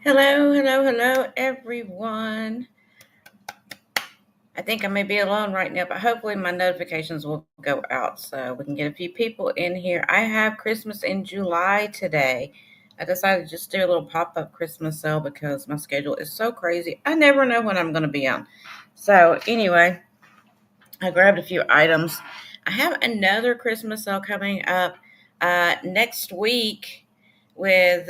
Hello, everyone. I think I may be alone right now, but hopefully my notifications will go out so we can get a few people in here. I have Christmas in July today. I decided to just do a little pop-up Christmas sale because my schedule is so crazy. I never know when I'm going to be on. So anyway, I grabbed a few items. I have another Christmas sale coming up next week with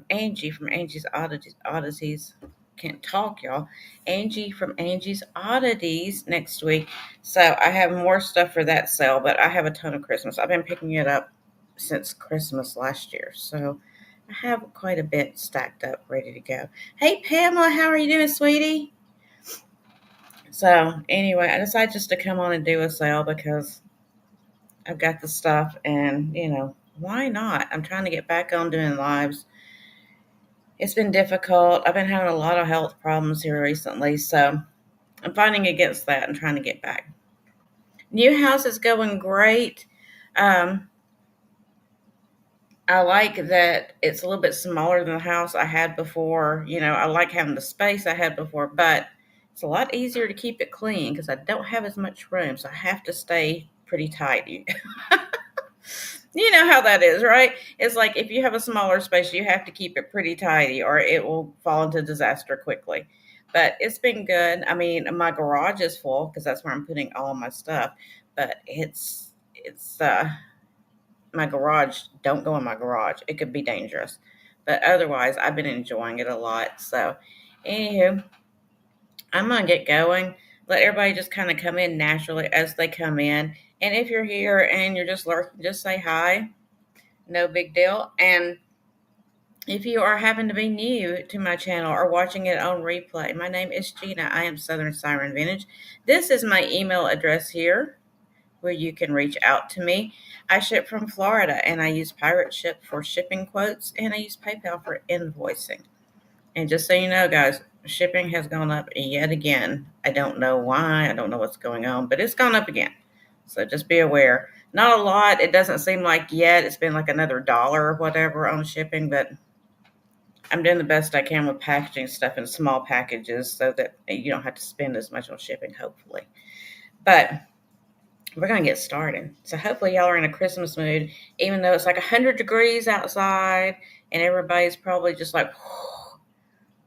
Angie from Angie's Oddities. Can't talk, y'all. Angie from Angie's Oddities next week. So I have more stuff for that sale, but I have a ton of Christmas. I've been picking it up since Christmas last year. So I have quite a bit stacked up, ready to go. Hey, Pamela, how are you doing, sweetie? So anyway, I decided just to come on and do a sale because I've got the stuff and, why not? I'm trying to get back on doing lives. It's been difficult. I've been having a lot of health problems here recently, so I'm fighting against that and trying to get back. New house is going great. Um, I like that it's a little bit smaller than the house I had before. I like having the space I had before, but it's a lot easier to keep it clean because I don't have as much room, so I have to stay pretty tidy. You know how that is, right? It's like if you have a smaller space, you have to keep it pretty tidy or it will fall into disaster quickly. But it's been good. I mean, my garage is full because that's where I'm putting all my stuff. But it's my garage. Don't go in my garage. It could be dangerous. But otherwise, I've been enjoying it a lot. So, anywho, I'm gonna get going. Let everybody just kind of come in naturally as they come in. And if you're here and you're just lurking, just say hi. No big deal. And if you are happen to be new to my channel or watching it on replay, my name is Gina. I am Southern Siren Vintage. This is my email address here where you can reach out to me. I ship from Florida and I use Pirate Ship for shipping quotes and I use PayPal for invoicing. And just so you know, guys, shipping has gone up yet again. I don't know why. I don't know what's going on, but it's gone up again. So just be aware. Not a lot. It doesn't seem like yet. It's been like another dollar or whatever on shipping, but I'm doing the best I can with packaging stuff in small packages so that you don't have to spend as much on shipping, hopefully. But we're going to get started. So hopefully y'all are in a Christmas mood, even though it's like 100 degrees outside and everybody's probably just like,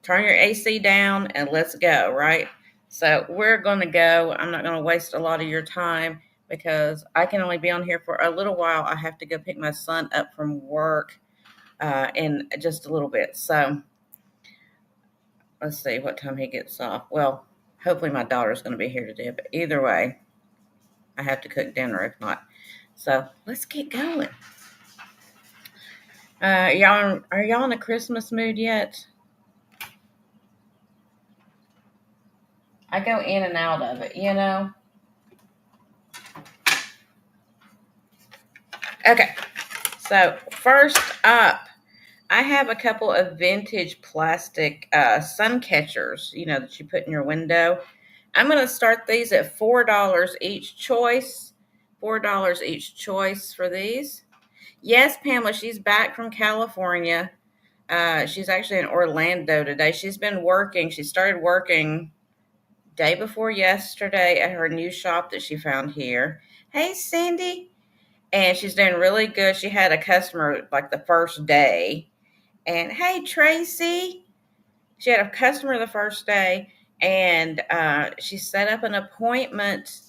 turn your AC down and let's go, right? So we're going to go. I'm not going to waste a lot of your time because I can only be on here for a little while. I have to go pick my son up from work in just a little bit. So let's see what time he gets off. Well, hopefully my daughter's going to be here today, but either way, I have to cook dinner if not. So let's get going. Are y'all in a Christmas mood yet? I go in and out of it, Okay, so first up, I have a couple of vintage plastic Suncatchers, that you put in your window. I'm going to start these at $4 each choice. $4 each choice for these. Yes, Pamela, she's back from California. She's actually in Orlando today. She's been working. She started working day before yesterday at her new shop that she found here. Hey, Cindy. And she's doing really good. She had a customer like the first day. And hey, Tracy. She had a customer the first day. And she set up an appointment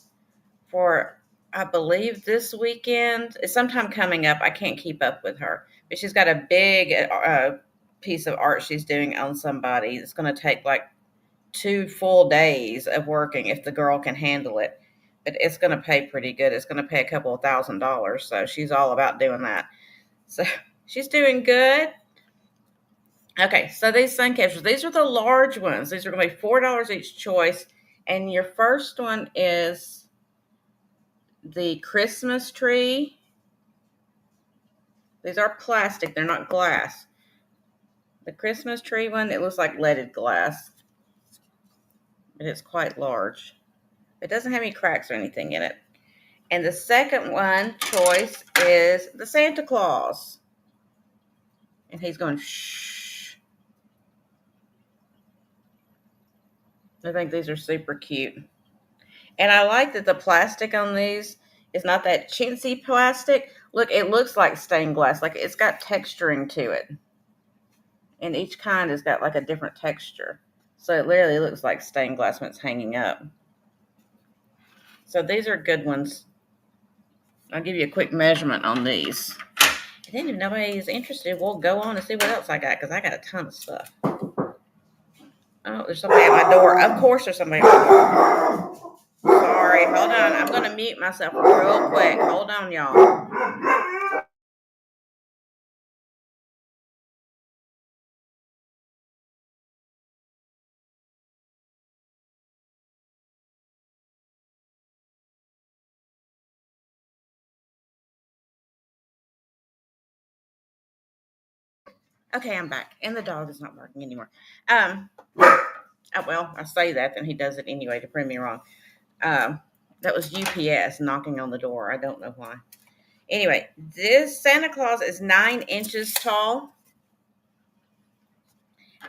for, I believe, this weekend. It's sometime coming up. I can't keep up with her. But she's got a big piece of art she's doing on somebody. It's going to take like 2 full days of working if the girl can handle it. But it's going to pay pretty good. It's going to pay a couple of $1,000. So she's all about doing that. So she's doing good. Okay, so these Suncatchers, these are the large ones. These are going to be $4 each choice. And your first one is the Christmas tree. These are plastic. They're not glass. The Christmas tree one, it looks like leaded glass. But it's quite large. It doesn't have any cracks or anything in it. And the second one choice is the Santa Claus. And he's going, shh. I think these are super cute. And I like that the plastic on these is not that chintzy plastic. Look, it looks like stained glass. Like it's got texturing to it. And each kind has got like a different texture. So it literally looks like stained glass when it's hanging up. So these are good ones. I'll give you a quick measurement on these. And then if nobody is interested, we'll go on and see what else I got, because I got a ton of stuff. Oh, there's somebody at my door. Of course there's somebody at my door. Sorry, hold on. I'm going to mute myself real quick. Hold on, y'all. Okay, I'm back. And the dog is not barking anymore. Well, I say that, then he does it anyway to prove me wrong. That was UPS knocking on the door. I don't know why. Anyway, this Santa Claus is 9 inches tall.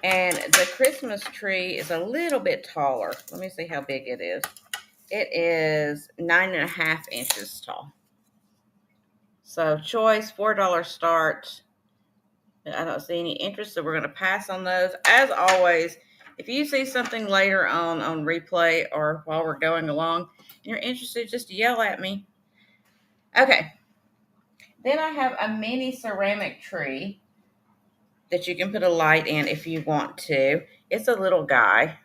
And the Christmas tree is a little bit taller. Let me see how big it is. It is 9.5 inches tall. So choice, $4 start. I don't see any interest, so we're going to pass on those. As always, if you see something later on replay or while we're going along and you're interested, just yell at me. Okay. Then I have a mini ceramic tree that you can put a light in if you want to. It's a little guy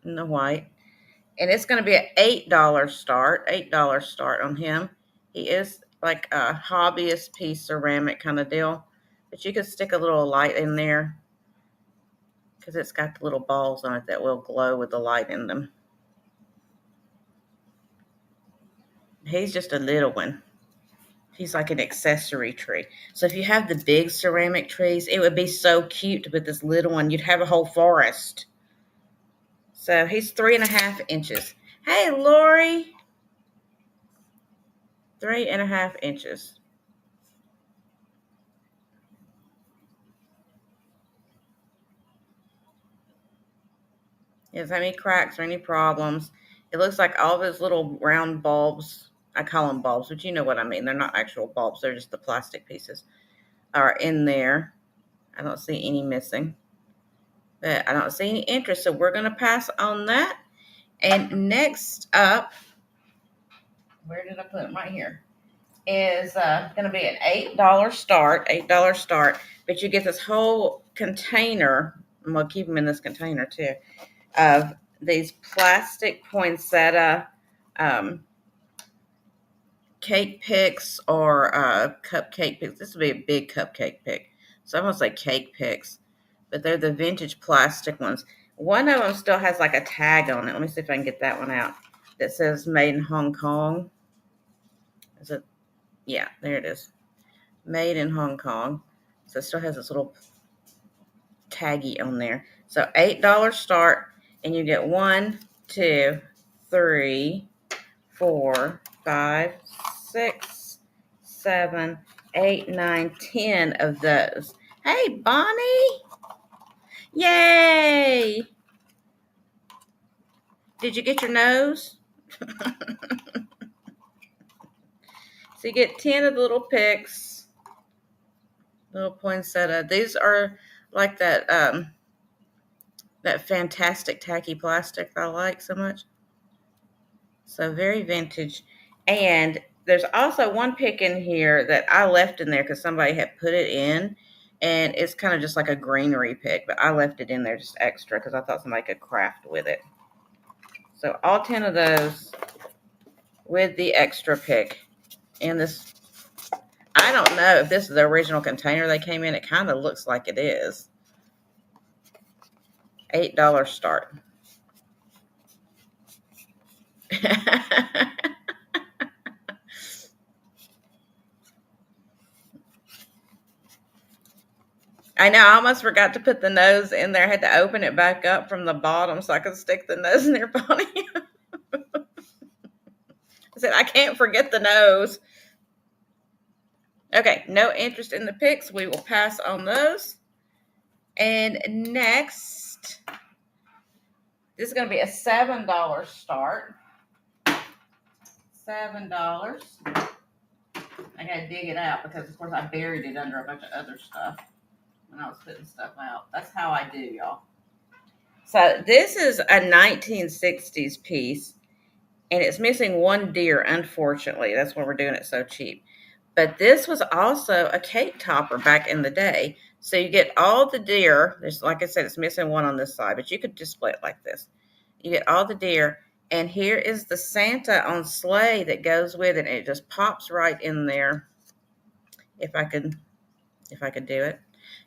in the white. And it's going to be an $8 start. $8 start on him. He is like a hobbyist piece ceramic kind of deal. But you could stick a little light in there, because it's got the little balls on it that will glow with the light in them. He's just a little one. He's like an accessory tree. So if you have the big ceramic trees, it would be so cute with this little one. You'd have a whole forest. So he's 3.5 inches. Hey, Lori. 3.5 inches. He doesn't have any cracks or any problems. It looks like all of his little round bulbs, I call them bulbs, but you know what I mean. They're not actual bulbs. They're just the plastic pieces, are in there. I don't see any missing. But I don't see any interest, so we're going to pass on that. And next up, where did I put them? Right here. Is going to be an $8 start. $8 start. But you get this whole container. I'm going to keep them in this container too. Of these plastic poinsettia cake picks or cupcake picks. This would be a big cupcake pick. So I'm going to say cake picks. But they're the vintage plastic ones. One of them still has like a tag on it. Let me see if I can get that one out. That says made in Hong Kong. Is it? Yeah, there it is. Made in Hong Kong. So it still has this little taggy on there. So $8 start. And you get 1, 2, 3, 4, 5, 6, 7, 8, 9, 10 of those. Hey, Bonnie. Yay. Did you get your nose? So you get 10 of the little picks. Little poinsettia. These are like that that fantastic tacky plastic I like so much. So very vintage. And there's also one pick in here that I left in there because somebody had put it in. And it's kind of just like a greenery pick. But I left it in there just extra because I thought somebody could craft with it. So all 10 of those with the extra pick. And this, I don't know if this is the original container they came in. It kind of looks like it is. $8 start. I know, I almost forgot to put the nose in there. I had to open it back up from the bottom so I could stick the nose in there, Bonnie. I said, I can't forget the nose. Okay, no interest in the picks. We will pass on those. And next, This is going to be a $7 start. $7. I got to dig it out because, of course, I buried it under a bunch of other stuff when I was putting stuff out. That's how I do, y'all. So this is a 1960s piece, and it's missing one deer, unfortunately. That's why we're doing it so cheap. But this was also a cake topper back in the day. So you get all the deer. There's, like I said, it's missing one on this side, but you could display it like this. You get all the deer, and here is the Santa on sleigh that goes with it. And it just pops right in there. If I could do it.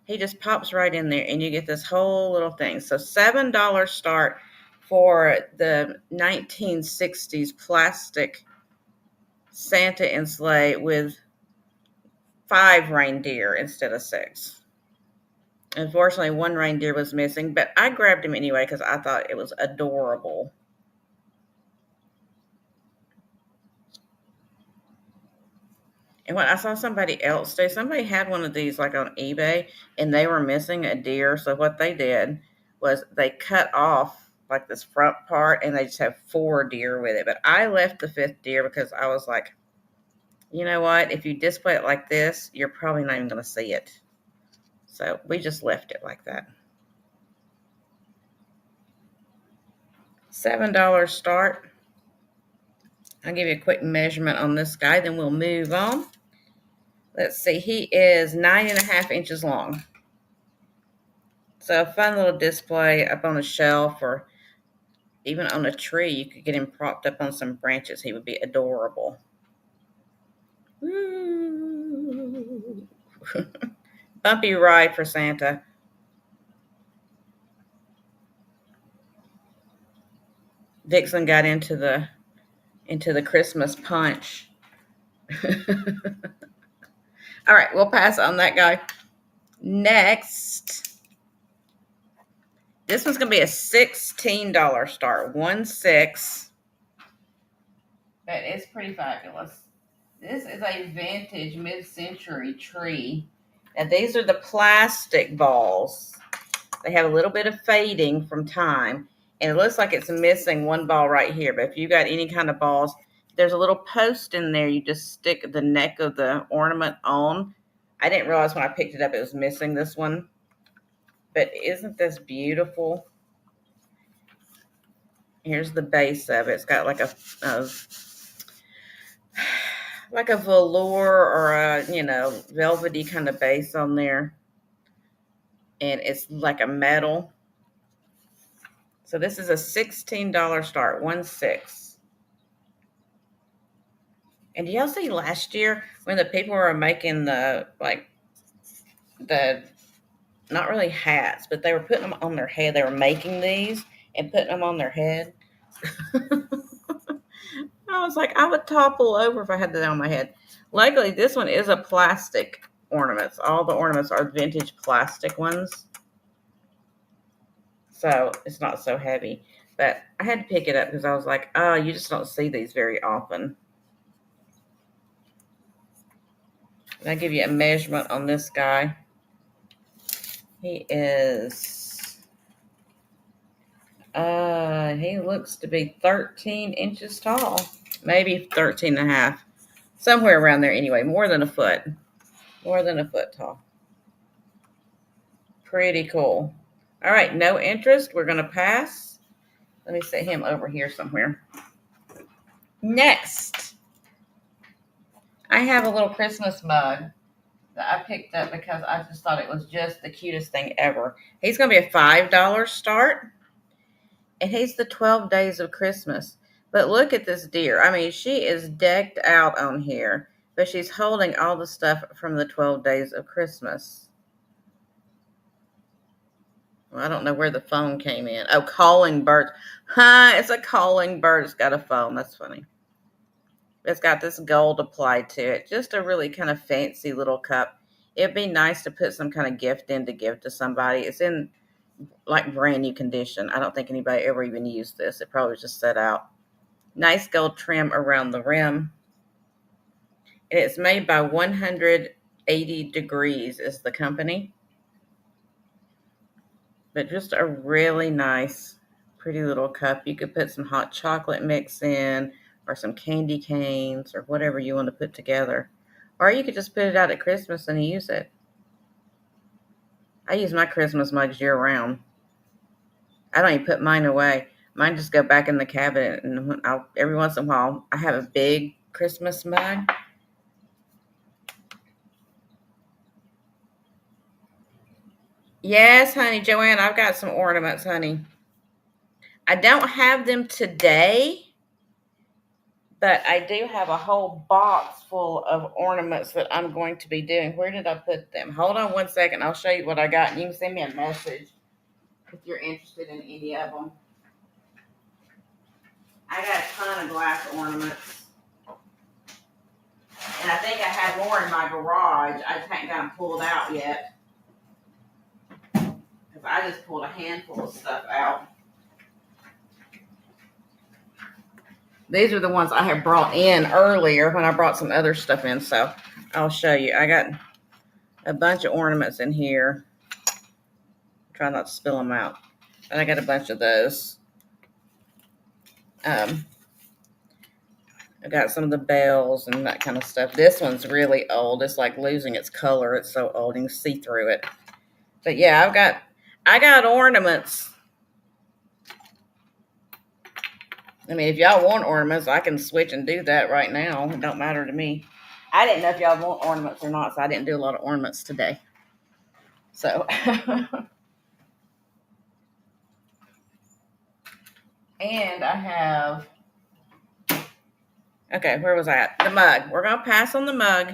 He just pops right in there, and you get this whole little thing. So $7 start for the 1960s plastic Santa and sleigh with 5 reindeer instead of 6. Unfortunately, 1 reindeer was missing, but I grabbed him anyway because I thought it was adorable. And when I saw somebody else do, somebody had one of these like on eBay, and they were missing a deer. So what they did was they cut off like this front part, and they just have 4 deer with it. But I left the 5th deer because I was like, you know what? If you display it like this, you're probably not even going to see it. So we just left it like that. $7 start. I'll give you a quick measurement on this guy, then we'll move on. Let's see, he is 9.5 inches long. So a fun little display up on a shelf or even on a tree. You could get him propped up on some branches. He would be adorable. Woo. Bumpy ride for Santa. Vixen got into the Christmas punch. All right, we'll pass on that guy. Next, this one's going to be a $16 start, 1-6. But it's pretty fabulous. This is a vintage mid-century tree. Now, these are the plastic balls. They have a little bit of fading from time, and it looks like it's missing 1 ball right here. But if you got any kind of balls, there's a little post in there. You just stick the neck of the ornament on. I didn't realize when I picked it up it was missing this one. But isn't this beautiful? Here's the base of it. It's got like a velour or a, velvety kind of base on there. And it's like a metal. So this is a $16 start, 1-6. And do y'all see last year when the people were making the not really hats, but they were putting them on their head. They were making these and putting them on their head. I was like, I would topple over if I had that on my head. Luckily, this one is a plastic ornaments. All the ornaments are vintage plastic ones. So it's not so heavy. But I had to pick it up because I was like, oh, you just don't see these very often. And I'll give you a measurement on this guy. He is, he looks to be 13 inches tall. Maybe 13 and a half. Somewhere around there anyway. More than a foot. More than a foot tall. Pretty cool. All right, no interest. We're going to pass. Let me set him over here somewhere. Next, I have a little Christmas mug that I picked up because I just thought it was just the cutest thing ever. He's going to be a $5 start, and he's the 12 days of Christmas. But look at this deer. I mean, she is decked out on here, but she's holding all the stuff from the 12 days of Christmas. Well, I don't know where the phone came in. Oh, calling birds. It's a calling bird. It's got a phone. That's funny. It's got this gold applied to it. Just a really kind of fancy little cup. It'd be nice to put some kind of gift in to give to somebody. It's in like brand new condition. I don't think anybody ever even used this. It probably was just set out. Nice gold trim around the rim. And it's made by 180 Degrees is the company. But just a really nice, pretty little cup. You could put some hot chocolate mix in or some candy canes or whatever you want to put together. Or you could just put it out at Christmas and use it. I use my Christmas mugs year round. I don't even put mine away. Mine just go back in the cabinet, and every once in a while, I have a big Christmas mug. Yes, honey, Joanne, I've got some ornaments, honey. I don't have them today, but I do have a whole box full of ornaments that I'm going to be doing. Where did I put them? Hold on one second. I'll show you what I got, and you can send me a message if you're interested in any of them. I got a ton of glass ornaments. And I think I have more in my garage. I just haven't got them pulled out yet. Because I just pulled a handful of stuff out. These are the ones I had brought in earlier when I brought some other stuff in. So I'll show you. I got a bunch of ornaments in here. Try not to spill them out. And I got a bunch of those. I got some of the bells and that kind of stuff. This one's really old. It's like losing its color. It's so old. You can see through it. But yeah, I got ornaments. I mean, if y'all want ornaments, I can switch and do that right now. It don't matter to me. I didn't know if y'all want ornaments or not, so I didn't do a lot of ornaments today. So, and I have, okay, where was I at? The mug. We're going to pass on the mug,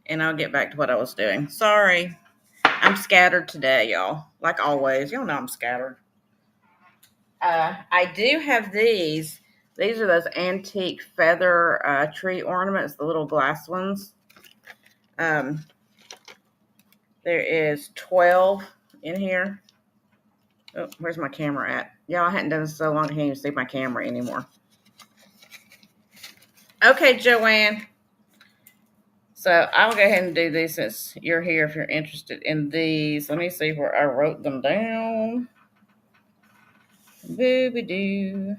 and I'll get back to what I was doing. Sorry. I'm scattered today, y'all. Like always. Y'all know I'm scattered. I do have these. These are those antique feather tree ornaments, the little glass ones. There is 12 in here. Oh, where's my camera at? Y'all, I hadn't done this so long I can't even see my camera anymore. Okay, Joanne. So I'll go ahead and do these since you're here if you're interested in these. Let me see where I wrote them down. Booby-doo.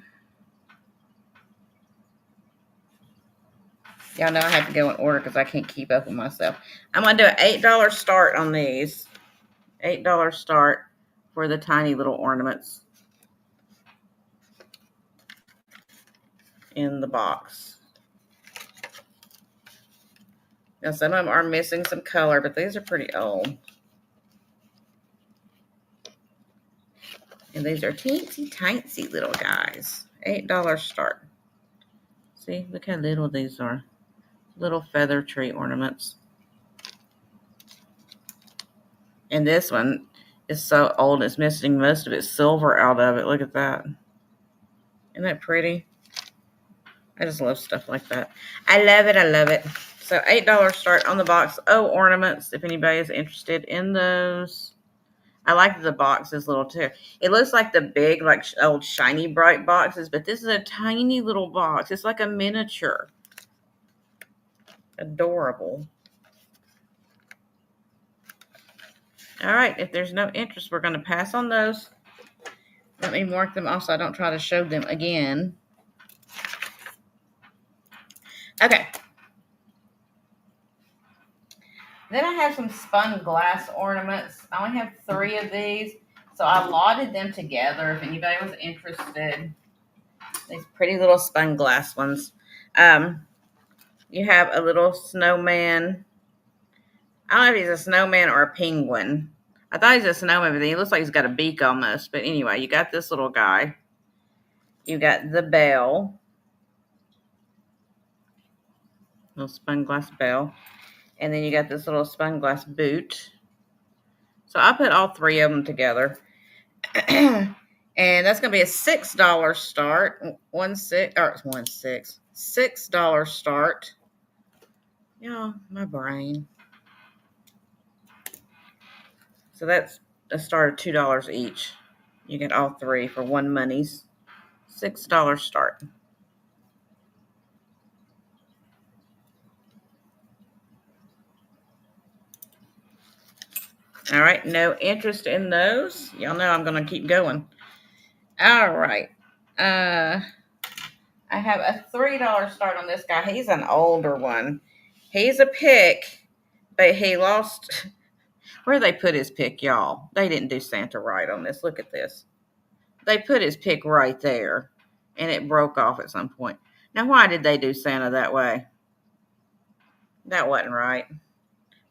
Y'all know I have to go in order because I can't keep up with myself. I'm going to do an $8 start on these. $8 start for the tiny little ornaments in the box. Now, some of them are missing some color, but these are pretty old. And these are teensy little guys. $8 start. See, look how little these are. Little feather tree ornaments. And this one is so old, it's missing most of its silver out of it. Look at that. Isn't that pretty? I just love stuff like that. I love it. I love it. So $8 start on the box. Oh, ornaments, if anybody is interested in those. I like the boxes little too. It looks like the big, like old shiny bright boxes, but this is a tiny little box. It's like a miniature. Adorable. All right, if there's no interest, we're going to pass on those. Let me mark them off so I don't try to show them again. Okay. Then I have some spun glass ornaments. I only have 3 of these, so I lotted them together if anybody was interested. These pretty little spun glass ones. You have a little snowman. I don't know if he's a snowman or a penguin. I thought he's a snowman, but he looks like he's got a beak almost. But anyway, you got this little guy. You got the bell. Little spun glass bell. And then you got this little spun glass boot. So I put all 3 of them together. And that's going to be a $6 start. $6 start. Y'all, my brain. So that's a start of $2 each. You get all 3 for one monies. $6 start. All right, no interest in those. Y'all know I'm going to keep going. All right. I have a $3 start on this guy. He's an older one. He's a pick, but he lost. Where they put his pick, y'all? They didn't do Santa right on this. Look at this. They put his pick right there, and it broke off at some point. Now, why did they do Santa that way? That wasn't right.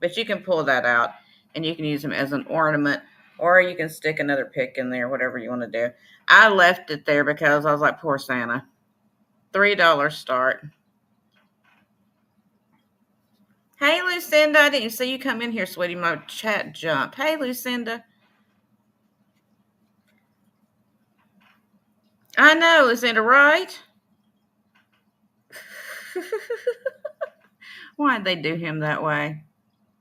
But you can pull that out, and you can use them as an ornament, or you can stick another pick in there, whatever you want to do. I left it there because I was like, poor Santa. $3 start. Hey, Lucinda. I didn't see you come in here, sweetie. My chat jumped. Hey, Lucinda. I know, Lucinda, right? Why'd they do him that way?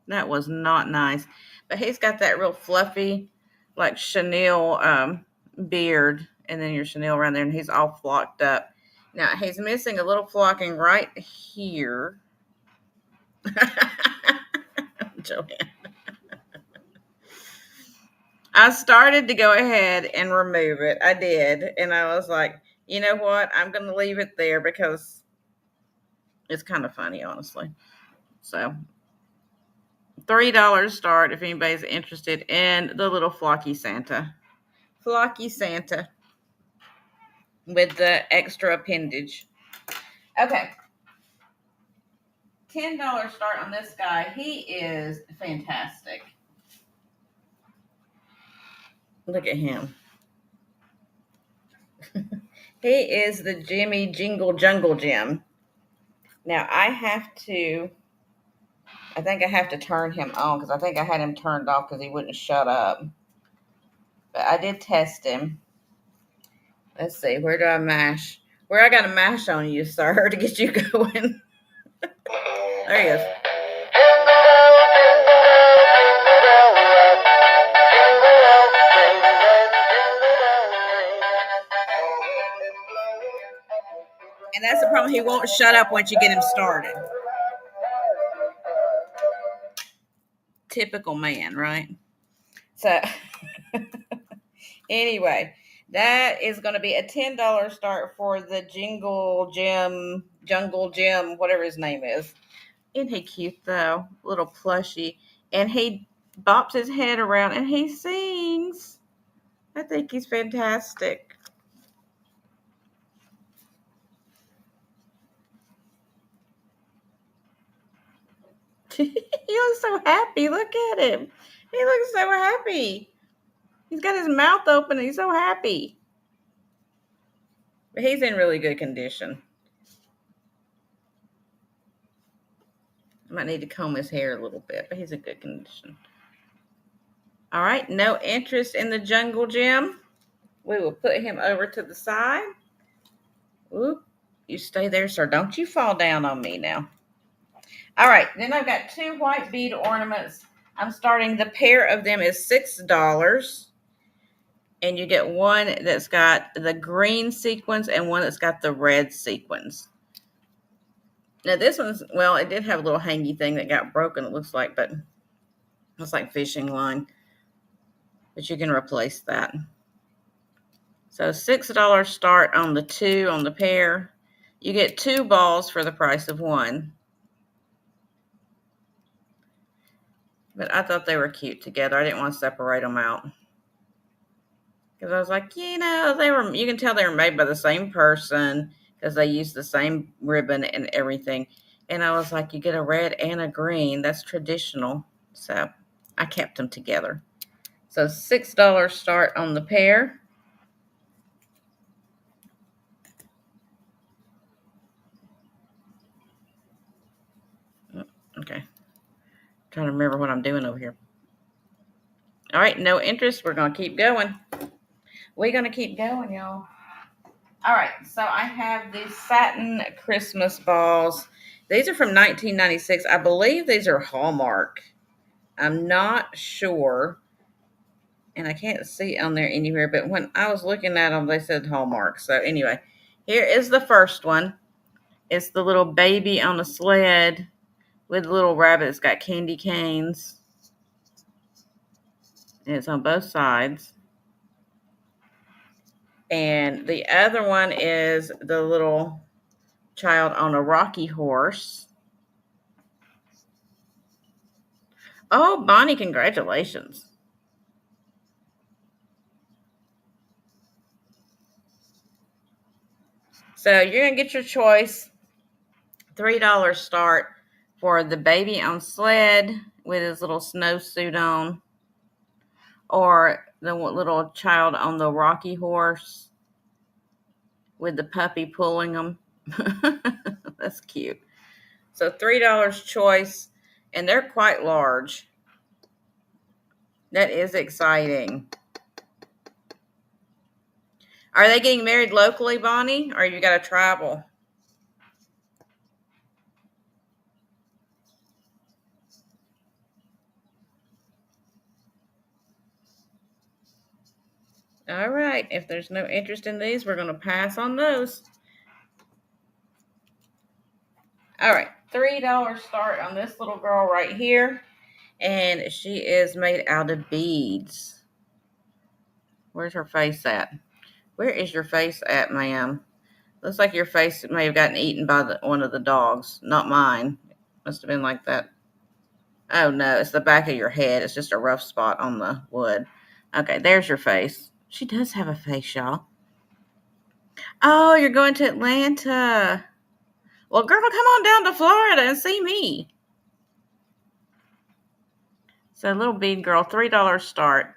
That was not nice. But he's got that real fluffy, like chenille beard, and then your chenille around there, and he's all flocked up. Now, he's missing a little flocking right here. Joanne. I started to go ahead and remove it. I did. And I was like, you know what? I'm going to leave it there because it's kind of funny, honestly. So, $3 start if anybody's interested in the little flocky Santa. Flocky Santa with the extra appendage. Okay. $10 start on this guy. He is fantastic. Look at him. He is the Jimmy Jingle Jungle Jim. Now I think I have to turn him on because I think I had him turned off because he wouldn't shut up. But I did test him. Let's see, where do I mash? Where I got to mash on you, sir, to get you going. There he is. And that's the problem. He won't shut up once you get him started. Typical man, right? So, anyway, that is going to be a $10 start for the Jungle Jim, whatever his name is. Isn't he cute, though? Little plushie. And he bops his head around and he sings. I think he's fantastic. He looks so happy. Look at him. He looks so happy. He's got his mouth open and he's so happy. But he's in really good condition. I might need to comb his hair a little bit, but he's in good condition. All right, no interest in the Jungle Gym. We will put him over to the side. Oop, you stay there, sir. Don't you fall down on me now. All right, then I've got 2 white bead ornaments. I'm starting, the pair of them is $6. And you get one that's got the green sequins and one that's got the red sequins. Now this one's, well, it did have a little hangy thing that got broken, it looks like, but it's like fishing line. But you can replace that. So $6 start on the 2 on the pair. You get 2 balls for the price of 1. But I thought they were cute together. I didn't want to separate them out. Because I was like, you can tell they were made by the same person because they used the same ribbon and everything. And I was like, you get a red and a green. That's traditional. So I kept them together. So $6 start on the pair. Okay. Trying to remember what I'm doing over here. All right, no interest. We're going to keep going. We're going to keep going, y'all. All right, so I have these satin Christmas balls. These are from 1996. I believe these are Hallmark. I'm not sure. And I can't see on there anywhere, but when I was looking at them, they said Hallmark. So anyway, here is the first one. It's the little baby on a sled with a little rabbit. It's got candy canes. And it's on both sides. And the other one is the little child on a rocky horse. Oh, Bonnie, congratulations. So you're going to get your choice. $3 start for the baby on sled with his little snowsuit on, or the little child on the rocky horse with the puppy pulling them. That's cute. So $3 choice, and they're quite large. That is exciting. Are they getting married locally, Bonnie, or you got to travel? All right. If there's no interest in these, we're going to pass on those. All right. $3 start on this little girl right here. And she is made out of beads. Where's her face at? Where is your face at, ma'am? Looks like your face may have gotten eaten by one of the dogs. Not mine. Must have been like that. Oh, no. It's the back of your head. It's just a rough spot on the wood. Okay, there's your face. She does have a face, y'all. Oh, you're going to Atlanta. Well, girl, come on down to Florida and see me. So, little bead girl, $3 start.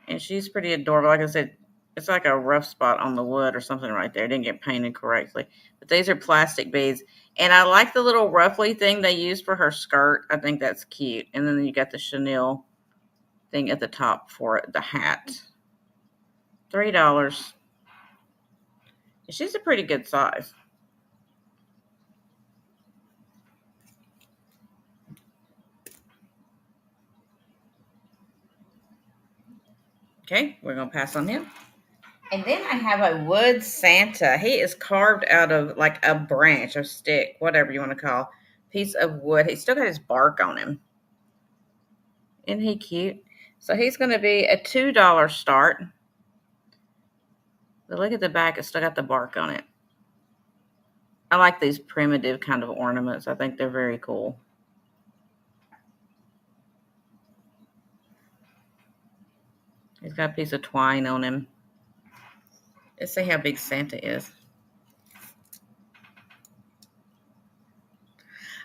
And she's pretty adorable. Like I said, it's like a rough spot on the wood or something right there. It didn't get painted correctly. But these are plastic beads. And I like the little ruffly thing they used for her skirt. I think that's cute. And then you got the chenille thing at the top for it, the hat. $3. She's a pretty good size. Okay, we're going to pass on him. And then I have a wood Santa. He is carved out of like a branch or stick, whatever you want to call, piece of wood. He's still got his bark on him. Isn't he cute? So he's going to be a $2 start. But look at the back. It's still got the bark on it. I like these primitive kind of ornaments. I think they're very cool. He's got a piece of twine on him. Let's see how big Santa is.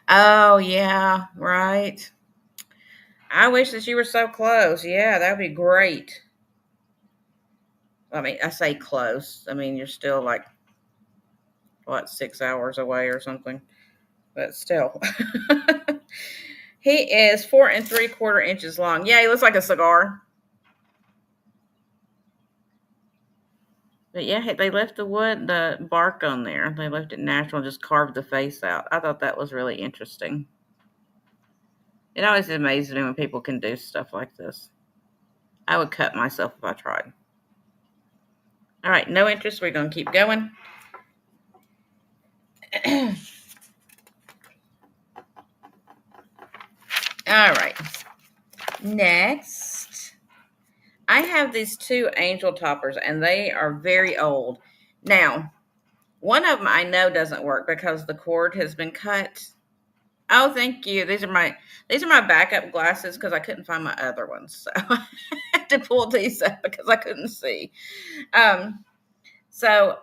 Oh, yeah, right. I wish that you were so close. Yeah, that would be great. I mean, I say close. I mean, you're still like, what, 6 hours away or something. But still. He is 4 3/4 inches long. Yeah, he looks like a cigar. But yeah, they left the bark on there. They left it natural and just carved the face out. I thought that was really interesting. It always amazes me when people can do stuff like this. I would cut myself if I tried. All right, no interest. We're going to keep going. All right. Next, I have these two angel toppers, and they are very old. Now, one of them I know doesn't work because the cord has been cut. Oh, thank you. These are my backup glasses because I couldn't find my other ones, so I had to pull these up because I couldn't see. So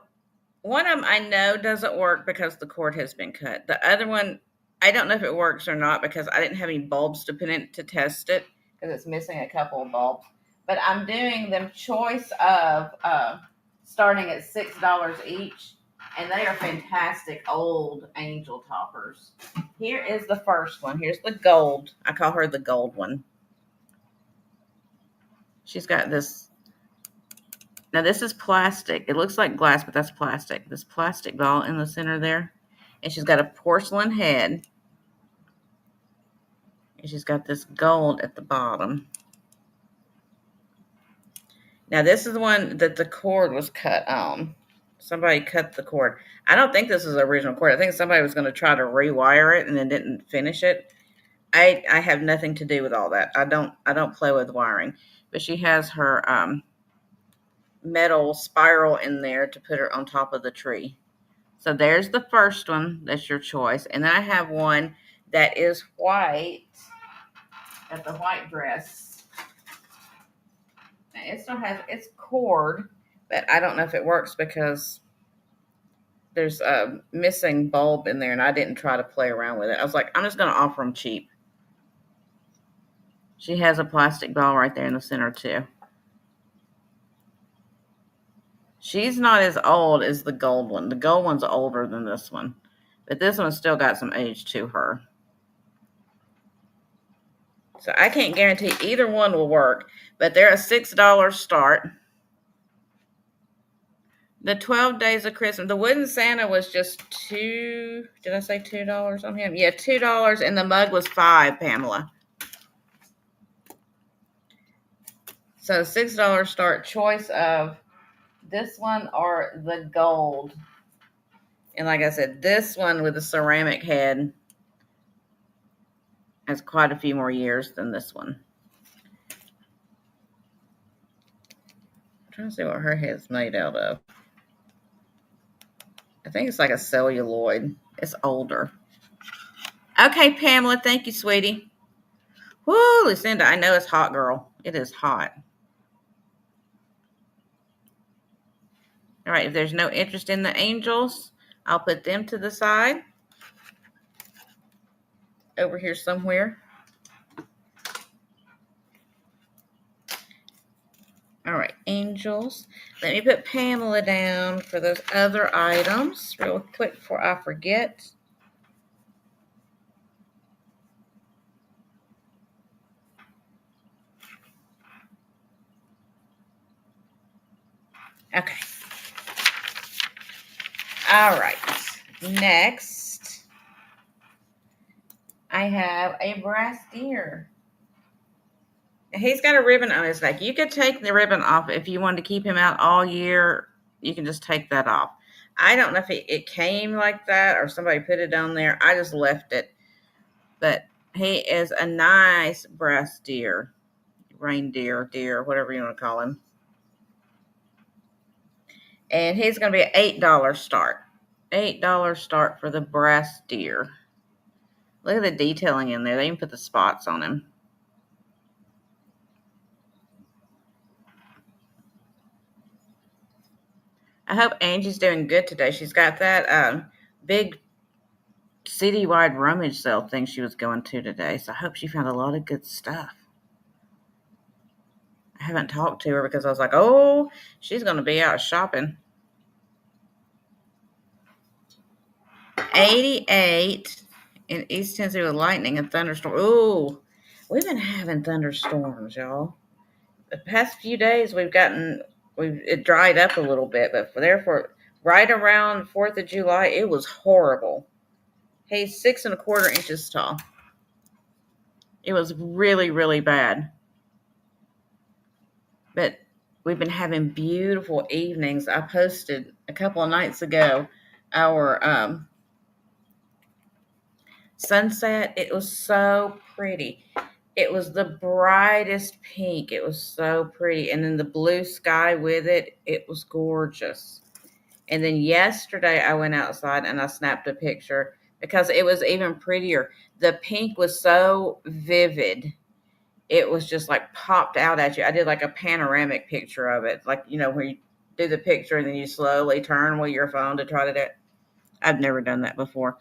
one of them I know doesn't work because the cord has been cut. The other one, I don't know if it works or not because I didn't have any bulbs to put in to test it because it's missing a couple of bulbs. But I'm doing them choice of starting at $6 each. And they are fantastic old angel toppers. Here is the first one. Here's the gold. I call her the gold one. She's got this. Now, this is plastic. It looks like glass, but that's plastic. This plastic ball in the center there. And she's got a porcelain head. And she's got this gold at the bottom. Now, this is the one that the cord was cut on. Somebody cut the cord. I don't think this is the original cord. I think somebody was going to try to rewire it and then didn't finish it. I have nothing to do with all that. I don't play with wiring. But she has her metal spiral in there to put her on top of the tree. So there's the first one. That's your choice. And then I have one that is white. Got the white dress. Now it still has its cord, but I don't know if it works because there's a missing bulb in there, and I didn't try to play around with it. I was like, I'm just going to offer them cheap. She has a plastic ball right there in the center, too. She's not as old as the gold one. The gold one's older than this one, but this one's still got some age to her. So I can't guarantee either one will work, but they're a $6 start. The 12 Days of Christmas, the wooden Santa was just did I say $2 on him? Yeah, $2, and the mug was $5, Pamela. So $6 start, choice of this one or the gold. And like I said, this one with the ceramic head has quite a few more years than this one. I'm trying to see what her head's made out of. I think it's like a celluloid. It's older. Okay, Pamela. Thank you, sweetie. Woo, Lucinda, I know it's hot, girl. It is hot. All right, if there's no interest in the angels, I'll put them to the side. Over here somewhere. All right, angels. Let me put Pamela down for those other items real quick before I forget. Okay. All right. Next, I have a brass deer. He's got a ribbon on his neck. You could take the ribbon off if you wanted to keep him out all year. You can just take that off. I don't know if it came like that or somebody put it on there. I just left it. But he is a nice brass deer. Reindeer, deer, whatever you want to call him. And he's going to be an $8 start. $8 start for the brass deer. Look at the detailing in there. They even put the spots on him. I hope Angie's doing good today. She's got that big citywide rummage sale thing she was going to today. So I hope she found a lot of good stuff. I haven't talked to her because I was like, oh, she's going to be out shopping. 88 in East Tennessee with lightning and thunderstorm. Ooh, we've been having thunderstorms, y'all. The past few days it dried up a little bit, but therefore right around 4th of July, it was horrible. Hey, 6 1/4 inches tall. It was really, really bad. But we've been having beautiful evenings. I posted a couple of nights ago our sunset. It was so pretty. It was the brightest pink. It was so pretty. And then the blue sky with it, it was gorgeous. And then yesterday I went outside and I snapped a picture because it was even prettier. The pink was so vivid. It was just like popped out at you. I did like a panoramic picture of it. Like, where you do the picture and then you slowly turn with your phone to try to do it. I've never done that before.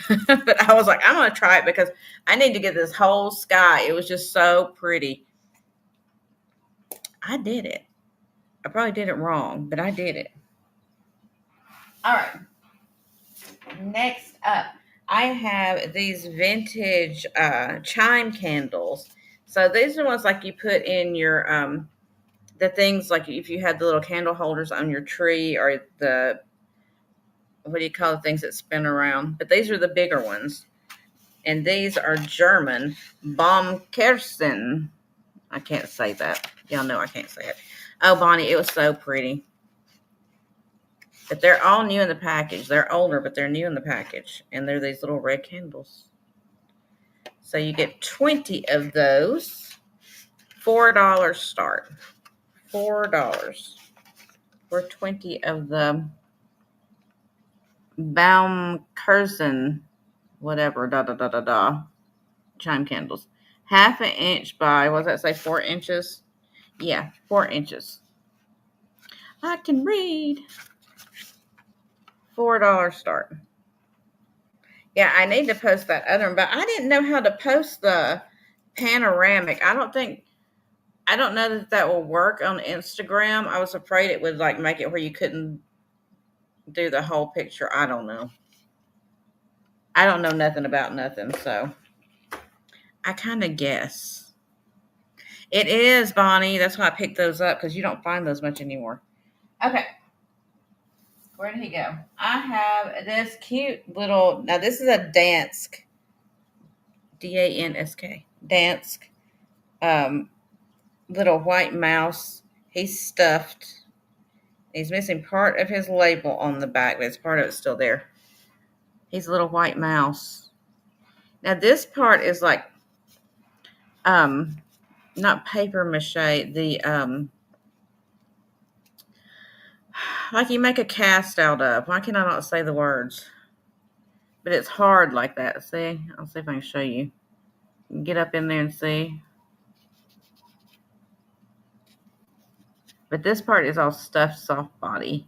But I was like, I'm going to try it because I need to get this whole sky. It was just so pretty. I did it. I probably did it wrong, but I did it. All right. Next up, I have these vintage chime candles. So these are ones like you put in your, the things like if you had the little candle holders on your tree or the, what do you call the things that spin around? But these are the bigger ones. And these are German Baumkerzen. I can't say that. Y'all know I can't say it. Oh, Bonnie, it was so pretty. But they're all new in the package. They're older, but they're new in the package. And they're these little red candles. So you get 20 of those. $4 start. $4. for 20 of the Baumkursen, whatever, chime candles. 1/2 inch by, what does that say, 4 inches? Yeah, 4 inches. I can read. $4 start. Yeah, I need to post that other one, but I didn't know how to post the panoramic. I don't know that will work on Instagram. I was afraid it would like make it where you couldn't do the whole picture. I don't know. I don't know nothing about nothing, so I kind of guess. It is, Bonnie. That's why I picked those up, because you don't find those much anymore. Okay. Where did he go? I have this cute little, now this is a Dansk, Dansk, Dansk, little white mouse. He's stuffed. He's missing part of his label on the back, but part of it's still there. He's a little white mouse. Now this part is like, not paper mache, the, like you make a cast out of. Why can I not say the words? But it's hard like that. See? I'll see if I can show you. Get up in there and see. But this part is all stuffed soft body.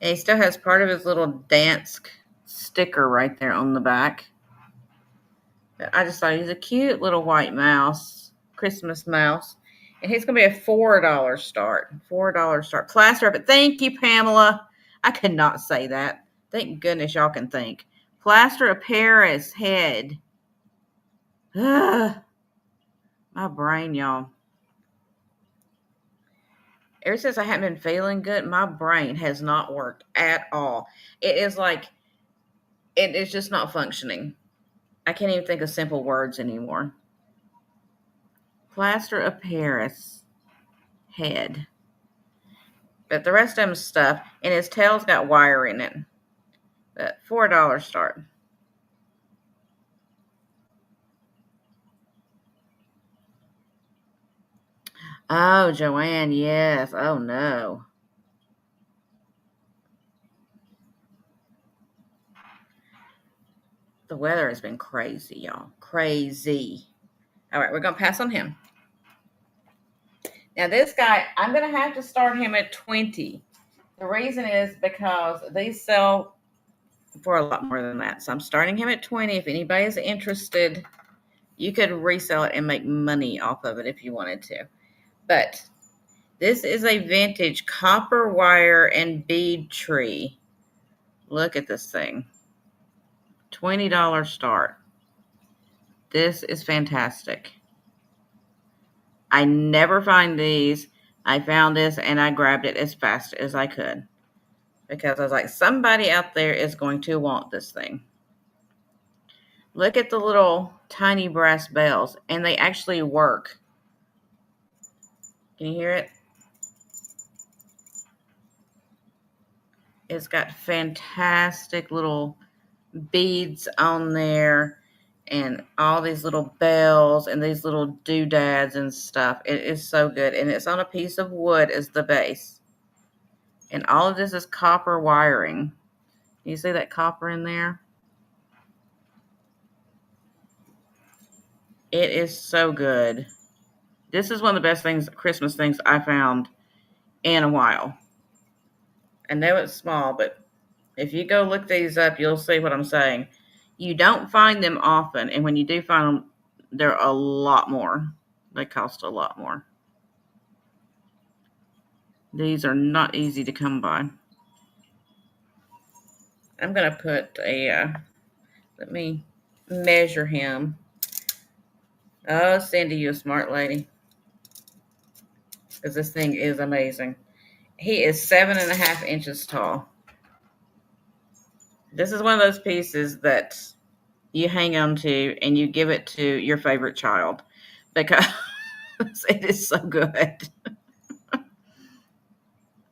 And he still has part of his little Dansk sticker right there on the back. But I just thought he's a cute little white mouse. Christmas mouse. And he's going to be a $4 start. $4 start. Plaster up it. Thank you, Pamela. I could not say that. Thank goodness y'all can think. Plaster of Paris head. Ugh. My brain, y'all. Ever since I haven't been feeling good, my brain has not worked at all. It is like, it is just not functioning. I can't even think of simple words anymore. Plaster of Paris head. But the rest of him is stuff, and his tail's got wire in it. But $4 start. Oh, Joanne, yes. Oh, no. The weather has been crazy, y'all. Crazy. All right, we're going to pass on him. Now, this guy, I'm going to have to start him at 20. The reason is because these sell for a lot more than that. So I'm starting him at 20. If anybody is interested, you could resell it and make money off of it if you wanted to. But this is a vintage copper wire and bead tree. Look at this thing. $20 start. This is fantastic. I never find these. I found this and I grabbed it as fast as I could, because I was like, somebody out there is going to want this thing. Look at the little tiny brass bells, and they actually work. Can you hear it? It's got fantastic little beads on there, and all these little bells and these little doodads and stuff. It is so good, and it's on a piece of wood as the base. And all of this is copper wiring. You see that copper in there? It is so good. This is one of the best things, Christmas things I found in a while. I know it's small, but if you go look these up, you'll see what I'm saying. You don't find them often, and when you do find them, they're a lot more. They cost a lot more. These are not easy to come by. I'm going to put a, let me measure him. Oh, Cindy, you a smart lady. Because this thing is amazing. He is 7.5 inches tall. This is one of those pieces that you hang on to and you give it to your favorite child, because it is so good.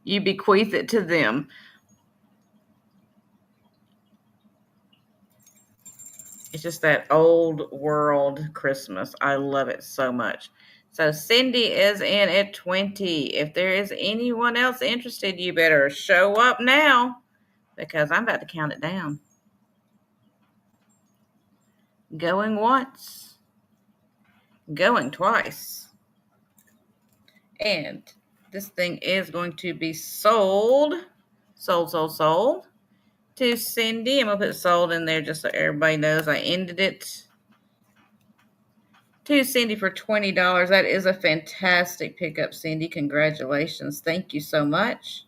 You bequeath it to them. It's just that old world Christmas. I love it so much. So Cindy is in at 20. If there is anyone else interested, you better show up now because I'm about to count it down. Going once. Going twice. And this thing is going to be sold. Sold. To Cindy. I'm going to put sold in there just so everybody knows I ended it. To Cindy for $20. That is a fantastic pickup, Cindy. Congratulations. Thank you so much.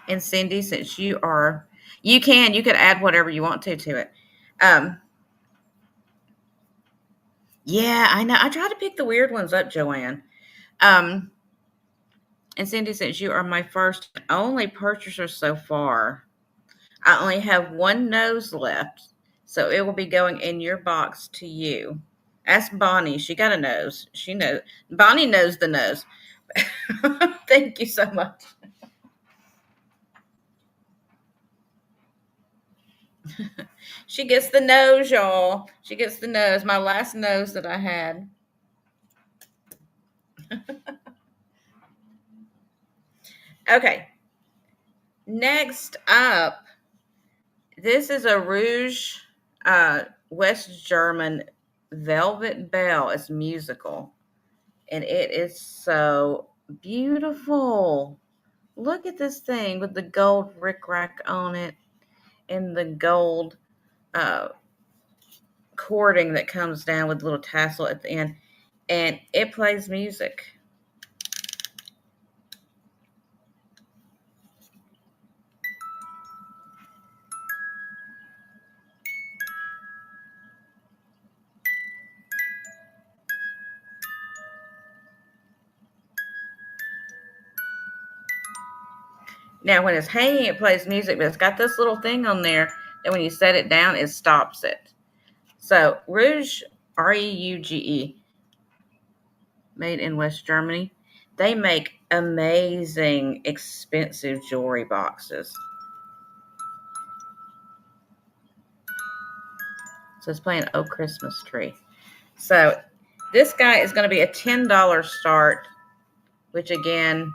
And Cindy, since you could add whatever you want to it. Yeah, I know. I try to pick the weird ones up, Joanne. And Cindy, since you are my first and only purchaser so far, I only have one nose left. So it will be going in your box to you. Ask Bonnie. She got a nose. She knows. Bonnie knows the nose. Thank you so much. She gets the nose, y'all. She gets the nose. My last nose that I had. Okay. Next up, this is a Rouge West German Velvet Bell. It's musical. And it is so beautiful. Look at this thing with the gold rickrack on it and the gold cording that comes down with a little tassel at the end. And it plays music. Now, when it's hanging, it plays music, but it's got this little thing on there that when you set it down, it stops it. So, Rouge, Reuge, made in West Germany. They make amazing, expensive jewelry boxes. So, it's playing Oh Christmas Tree. So, this guy is going to be a $10 start, which again,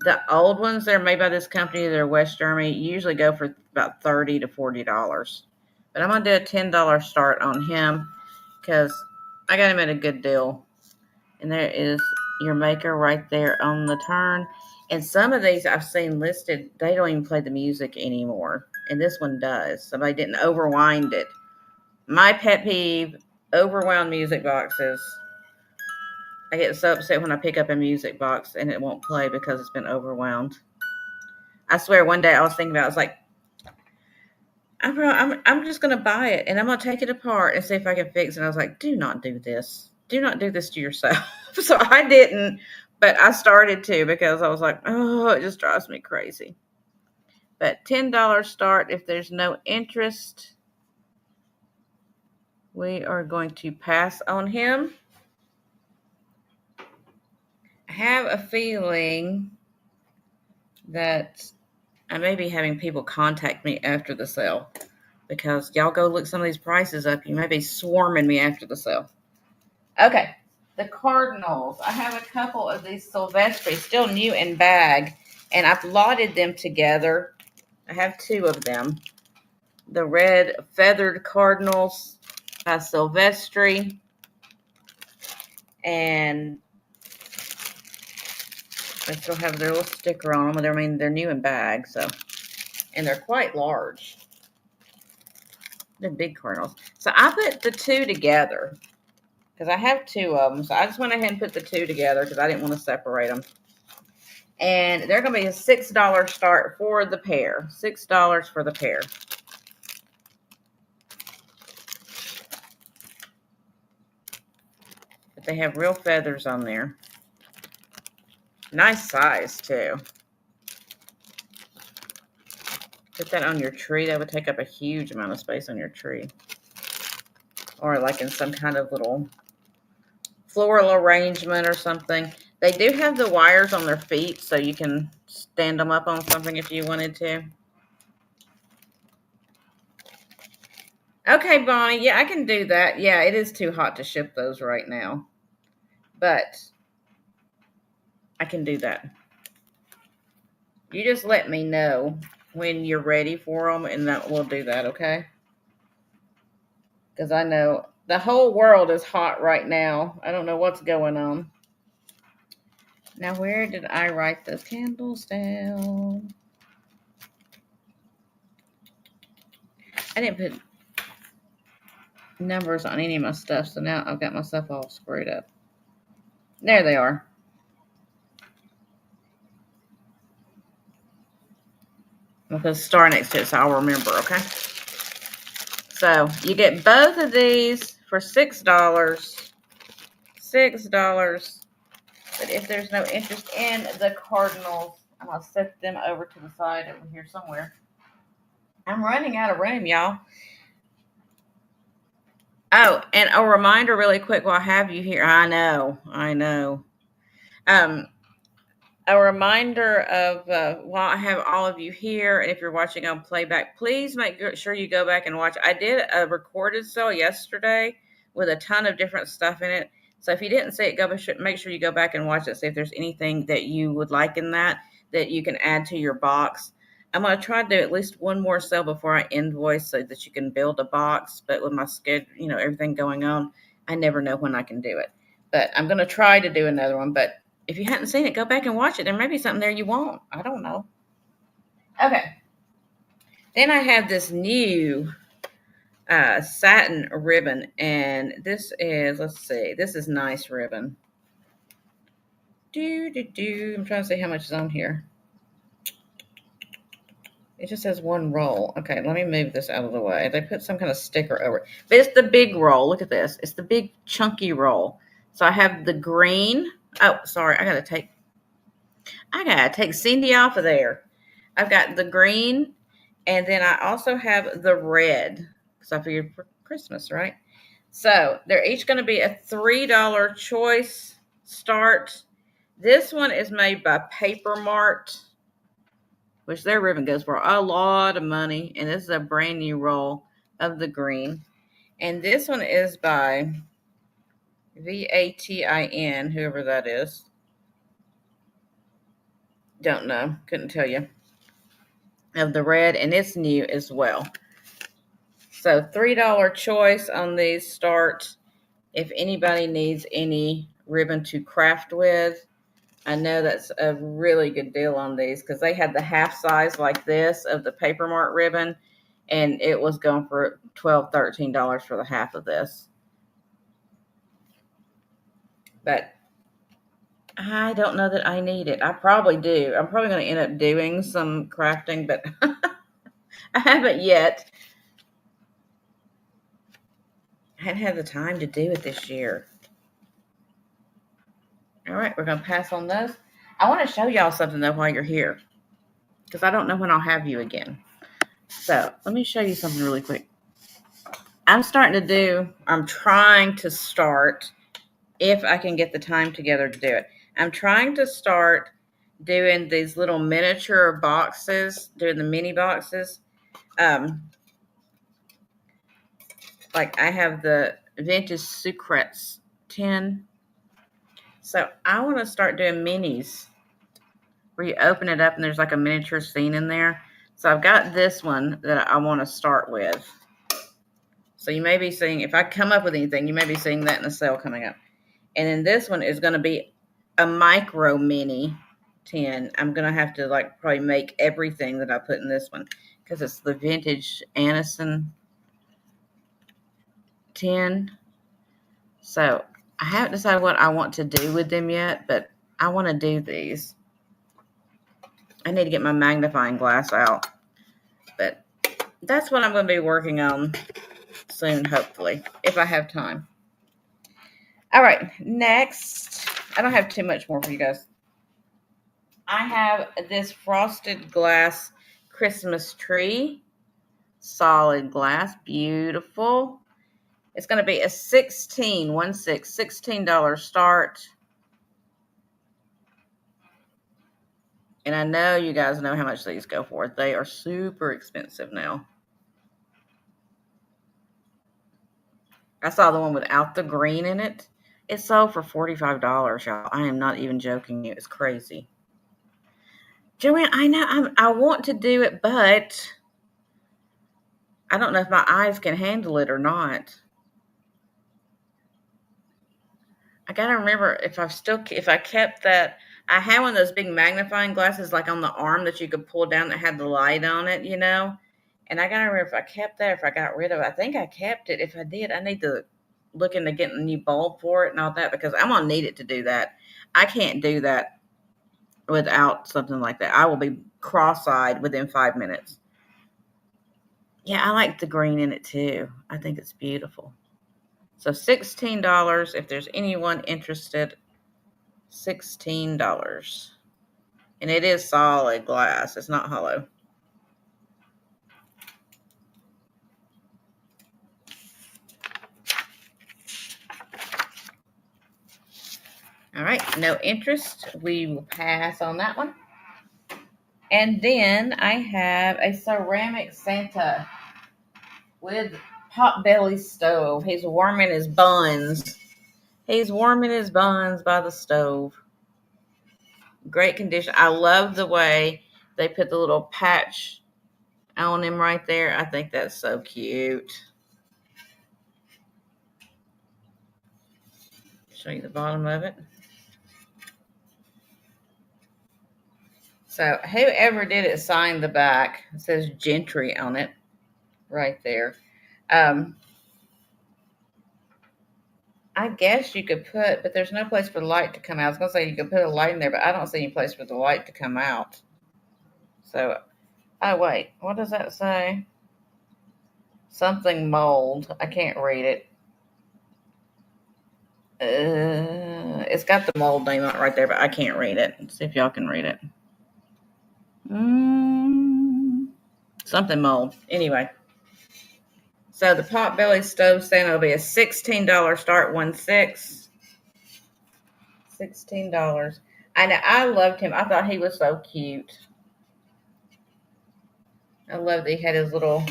the old ones that are made by this company, they're West Germany, usually go for about $30 to $40. But I'm going to do a $10 start on him because I got him at a good deal. And there is your maker right there on the turn. And some of these I've seen listed, they don't even play the music anymore. And this one does. Somebody didn't overwind it. My pet peeve, overwound music boxes. I get so upset when I pick up a music box and it won't play because it's been overwhelmed. I swear one day I was thinking about it, I was like, I'm just going to buy it and I'm going to take it apart and see if I can fix it. And I was like, do not do this. Do not do this to yourself. So I didn't, but I started to because I was like, oh, it just drives me crazy. But $10 start. If there's no interest, we are going to pass on him. I have a feeling that I may be having people contact me after the sale because y'all go look some of these prices up. You may be swarming me after the sale. Okay, the cardinals. I have a couple of these Silvestri, still new in bag, and I've lotted them together. I have two of them. The red feathered cardinals by Silvestri, and they still have their little sticker on them. I mean, they're new in bag, so, and they're quite large. They're big cardinals. So I put the two together because I have two of them. So I just went ahead and put the two together because I didn't want to separate them. And they're going to be a $6 start for the pair. $6 for the pair. But they have real feathers on there. Nice size, too. Put that on your tree. That would take up a huge amount of space on your tree. Or like in some kind of little floral arrangement or something. They do have the wires on their feet, so you can stand them up on something if you wanted to. Okay, Bonnie. Yeah, I can do that. Yeah, it is too hot to ship those right now, but I can do that. You just let me know when you're ready for them, and that we'll do that. Okay? Because I know the whole world is hot right now. I don't know what's going on. Now, where did I write those candles down? I didn't put numbers on any of my stuff, so now I've got myself all screwed up. There they are. I'll put a star next to it so I'll remember, okay? So you get both of these for $6. $6. But if there's no interest in the cardinals, I'm going to set them over to the side over here somewhere. I'm running out of room, y'all. Oh, and a reminder really quick while I have you here. I know. Um, a reminder of while I have all of you here, and if you're watching on playback, please make sure you go back and watch. I did a recorded sale yesterday with a ton of different stuff in it. So if you didn't see it, make sure you go back and watch it. See if there's anything that you would like in that you can add to your box. I'm going to try to do at least one more sale before I invoice so that you can build a box. But with my schedule, everything going on, I never know when I can do it. But I'm going to try to do another one. But if you hadn't seen it, go back and watch it. There may be something there you want. I don't know. Okay. Then I have this new satin ribbon. And this is, let's see, this is nice ribbon. I'm trying to see how much is on here. It just says one roll. Okay, let me move this out of the way. They put some kind of sticker over it. But it's the big roll. Look at this. It's the big chunky roll. So I have the green. Oh, sorry. I got to take Cindy off of there. I've got the green, and then I also have the red because I figured for Christmas, right? So they're each going to be a $3 choice start. This one is made by Paper Mart, which their ribbon goes for a lot of money, and this is a brand new roll of the green. And this one is by Vatin, whoever that is. Don't know, couldn't tell you. Of the red, and it's new as well. So $3 choice on these start. If anybody needs any ribbon to craft with, I know that's a really good deal on these because they had the half size like this of the Paper Mart ribbon, and it was going for $12, $13 for the half of this. But I don't know that I need it. I probably do. I'm probably going to end up doing some crafting, but I haven't yet. I hadn't had the time to do it this year. All right, we're going to pass on those. I want to show y'all something, though, while you're here, because I don't know when I'll have you again. So let me show you something really quick. I'm trying to start, if I can get the time together to do it, I'm trying to start doing these little miniature boxes, doing the mini boxes. Like I have the vintage Sucrets tin. So I want to start doing minis where you open it up and there's like a miniature scene in there. So I've got this one that I want to start with. So you may be seeing, if I come up with anything, you may be seeing that in a sale coming up. And then this one is going to be a micro mini tin. I'm going to have to probably make everything that I put in this one because it's the vintage Anison tin. So I haven't decided what I want to do with them yet, but I want to do these. I need to get my magnifying glass out. But that's what I'm going to be working on soon, hopefully, if I have time. All right, next. I don't have too much more for you guys. I have this frosted glass Christmas tree. Solid glass. Beautiful. It's going to be a $16 start. And I know you guys know how much these go for. They are super expensive now. I saw the one without the green in it. It sold for $45, y'all. I am not even joking you. It's crazy. Joanne, I know I want to do it, but I don't know if my eyes can handle it or not. I gotta remember if I kept that. I had one of those big magnifying glasses like on the arm that you could pull down that had the light on it, And I gotta remember if I kept that, if I got rid of it. I think I kept it. If I did, I need to look into getting a new bulb for it and all that because I'm gonna need it to do that. I can't do that without something like that. I will be cross-eyed within 5 minutes. Yeah, I like the green in it too. I think it's beautiful. So $16 if there's anyone interested. $16. And it is solid glass. It's not hollow. All right, no interest. We will pass on that one. And then I have a ceramic Santa with Potbelly stove. He's warming his buns. He's warming his buns by the stove. Great condition. I love the way they put the little patch on him right there. I think that's so cute. Show you the bottom of it. So whoever did it signed the back. It says Gentry on it right there. I guess you could put, but there's no place for the light to come out. I was going to say you could put a light in there, but I don't see any place for the light to come out. So, oh, wait. What does that say? Something mold. I can't read it. It's got the mold name on it right there, but I can't read it. Let's see if y'all can read it. Something mold. Anyway. So the Potbelly stove stand will be a $16 start, 1/6. $16. I know. I loved him. I thought he was so cute. I love that he had his little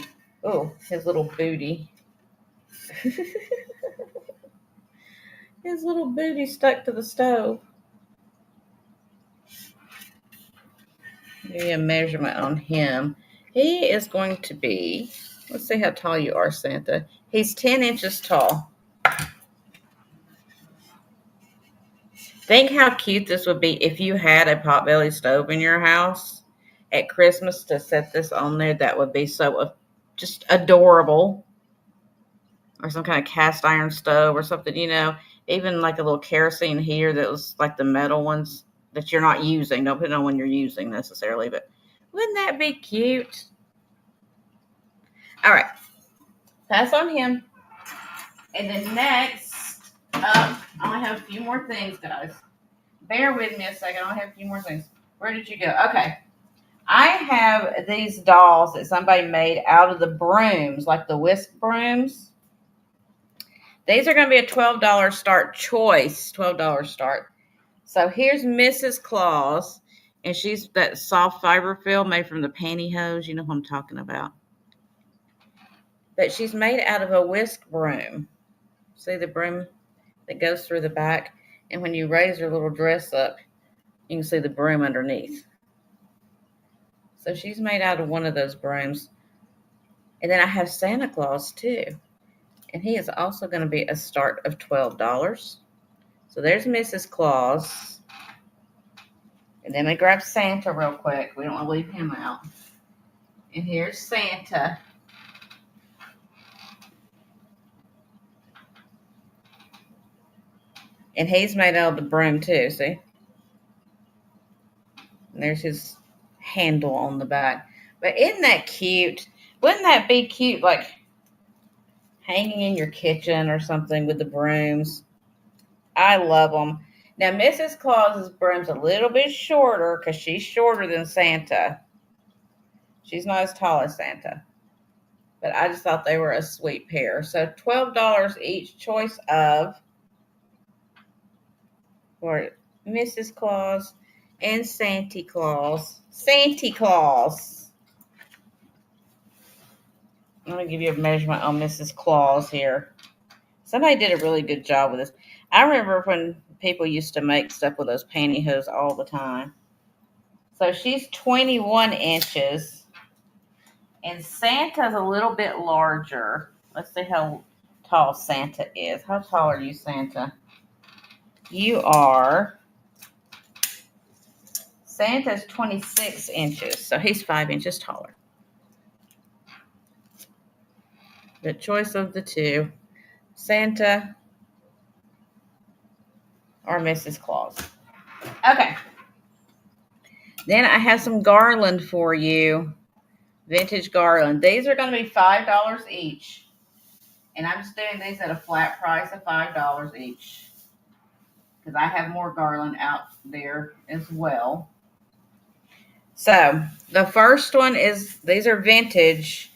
booty. His little booty stuck to the stove. Give you a measurement on him. He is going to be, let's see how tall you are, Santa. He's 10 inches tall. Think how cute this would be if you had a Potbelly stove in your house at Christmas to set this on there. That would be so just adorable. Or some kind of cast iron stove or something, even like a little kerosene heater that was like the metal ones that you're not using. Don't put it on when you're using necessarily, but wouldn't that be cute? All right. Pass on him. And then next up, I only have a few more things, guys. Bear with me a second. I only have a few more things. Where did you go? Okay. I have these dolls that somebody made out of the brooms, like the whisk brooms. These are going to be a $12 start choice, $12 start. So here's Mrs. Claus, and she's that soft fiber feel made from the pantyhose. You know what I'm talking about. But she's made out of a whisk broom. See the broom that goes through the back? And when you raise her little dress up, you can see the broom underneath. So she's made out of one of those brooms. And then I have Santa Claus too. And he is also going to be a start of $12. So there's Mrs. Claus. And then we grab Santa real quick. We don't want to leave him out. And here's Santa. And he's made out of the broom too, see? And there's his handle on the back. But isn't that cute? Wouldn't that be cute, like hanging in your kitchen or something with the brooms? I love them. Now, Mrs. Claus's broom's a little bit shorter because she's shorter than Santa. She's not as tall as Santa. But I just thought they were a sweet pair. So $12 each, choice of for Mrs. Claus and Santa Claus. Santa Claus. I'm going to give you a measurement on Mrs. Claus here. Somebody did a really good job with this. I remember when people used to make stuff with those pantyhose all the time. So she's 21 inches. And Santa's a little bit larger. Let's see how tall Santa is. How tall are you, Santa? You are... Santa's 26 inches, so he's 5 inches taller. The choice of the two, Santa or Mrs. Claus. Okay. Then I have some garland for you. Vintage garland. These are going to be $5 each. And I'm just doing these at a flat price of $5 each. Because I have more garland out there as well. So, the first one is, these are vintage.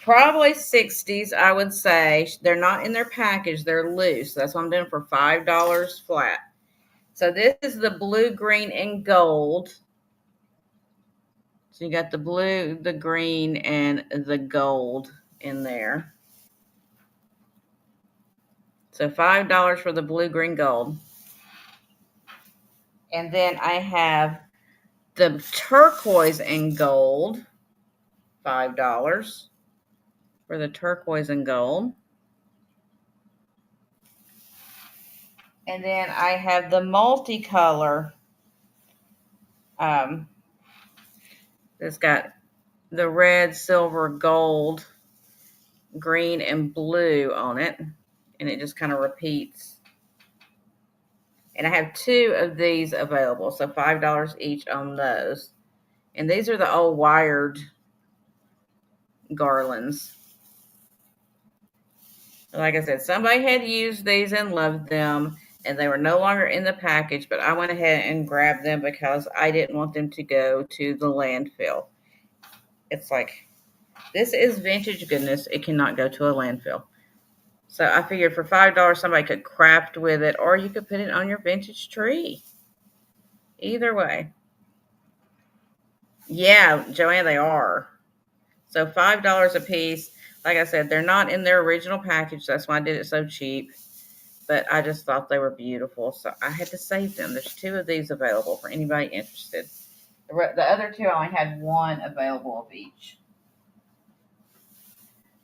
Probably 60s, I would say. They're not in their package. They're loose. That's what I'm doing for $5 flat. So, this is the blue, green, and gold. So, you got the blue, the green, and the gold in there. So, $5 for the blue, green, gold. And then I have the turquoise and gold. $5 for the turquoise and gold. And then I have the multicolor. It's got the red, silver, gold, green, and blue on it. And it just kind of repeats. And I have 2 of these available. So $5 each on those. And these are the old wired garlands. Like I said, somebody had used these and loved them. And they were no longer in the package. But I went ahead and grabbed them because I didn't want them to go to the landfill. It's like, this is vintage goodness. It cannot go to a landfill. So I figured for $5, somebody could craft with it, or you could put it on your vintage tree. Either way. Yeah, Joanne, they are. So $5 a piece. Like I said, they're not in their original package. That's why I did it so cheap. But I just thought they were beautiful. So I had to save them. There's 2 of these available for anybody interested. The other 2, I only had 1 available of each.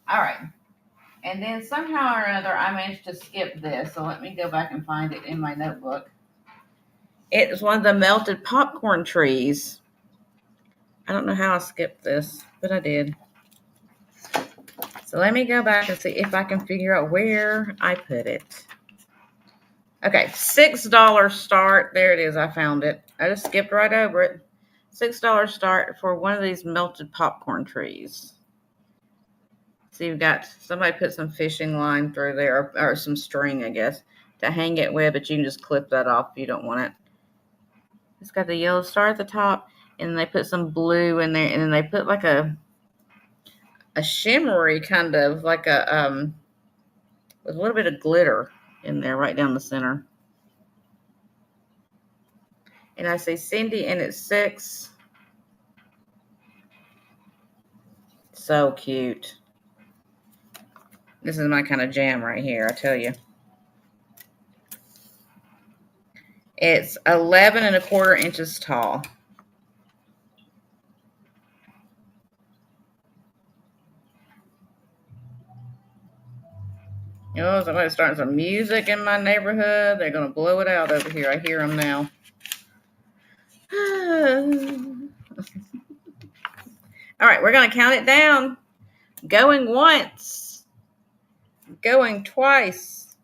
All right. And then somehow or another, I managed to skip this. So let me go back and find it in my notebook. It is one of the melted popcorn trees. I don't know how I skipped this, but I did. So let me go back and see if I can figure out where I put it. Okay, $6 start. There it is. I found it. I just skipped right over it. $6 start for one of these melted popcorn trees. So you've got, somebody put some fishing line through there, or some string, I guess, to hang it with, but you can just clip that off if you don't want it. It's got the yellow star at the top, and they put some blue in there, and then they put like a shimmery kind of, like a, with a little bit of glitter in there right down the center. And I say Cindy, and it's $6. So cute. This is my kind of jam right here, I tell you. It's 11 1/4 inches tall. Oh, somebody's starting some music in my neighborhood. They're going to blow it out over here. I hear them now. All right, we're going to count it down. Going once. Going twice.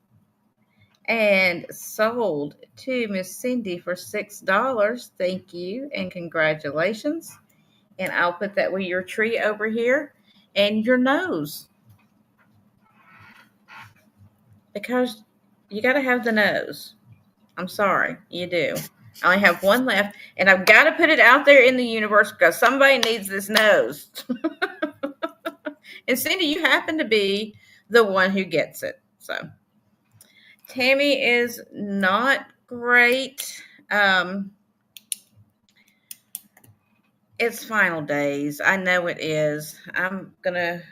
And sold to Miss Cindy for $6. Thank you and congratulations. And I'll put that with your tree over here and your nose. Because you got to have the nose. I'm sorry, you do. I only have 1 left, and I've got to put it out there in the universe because somebody needs this nose. And Cindy, you happen to be the one who gets it. So Tammy is not great. It's final days. I know it is. I'm going to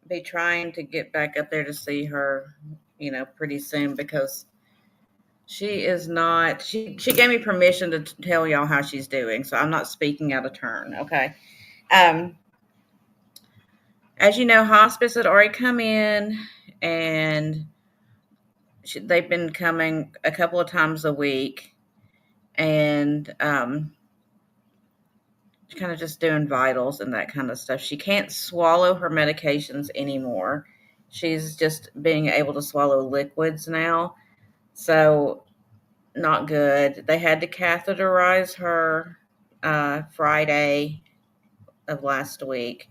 be trying to get back up there to see her pretty soon, because she is not. She gave me permission to tell y'all how she's doing, so I'm not speaking out of turn. Okay. Um, as you know, hospice had already come in, and they've been coming a couple of times a week, and kind of just doing vitals and that kind of stuff. She can't swallow her medications anymore. She's just being able to swallow liquids now. So, not good. They had to catheterize her Friday of last week.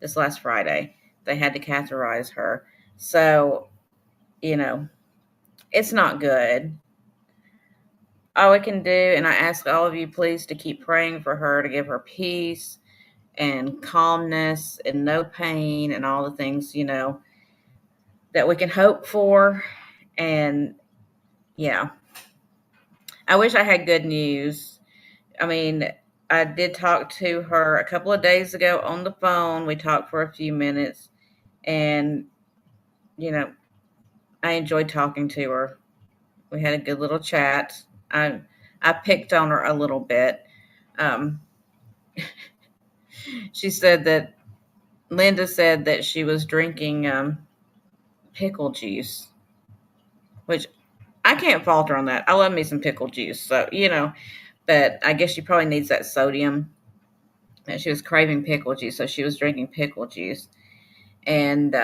This last Friday, they had to catheterize her. So, it's not good. All we can do, and I ask all of you, please, to keep praying for her, to give her peace and calmness and no pain and all the things, that we can hope for. And yeah, I wish I had good news. I mean, I did talk to her a couple of days ago on the phone. We talked for a few minutes, and, I enjoyed talking to her. We had a good little chat. I picked on her a little bit. Um, she said that Linda said that she was drinking pickle juice, which I can't fault her on that. I love me some pickle juice. So, but I guess she probably needs that sodium. And she was craving pickle juice, so she was drinking pickle juice. And,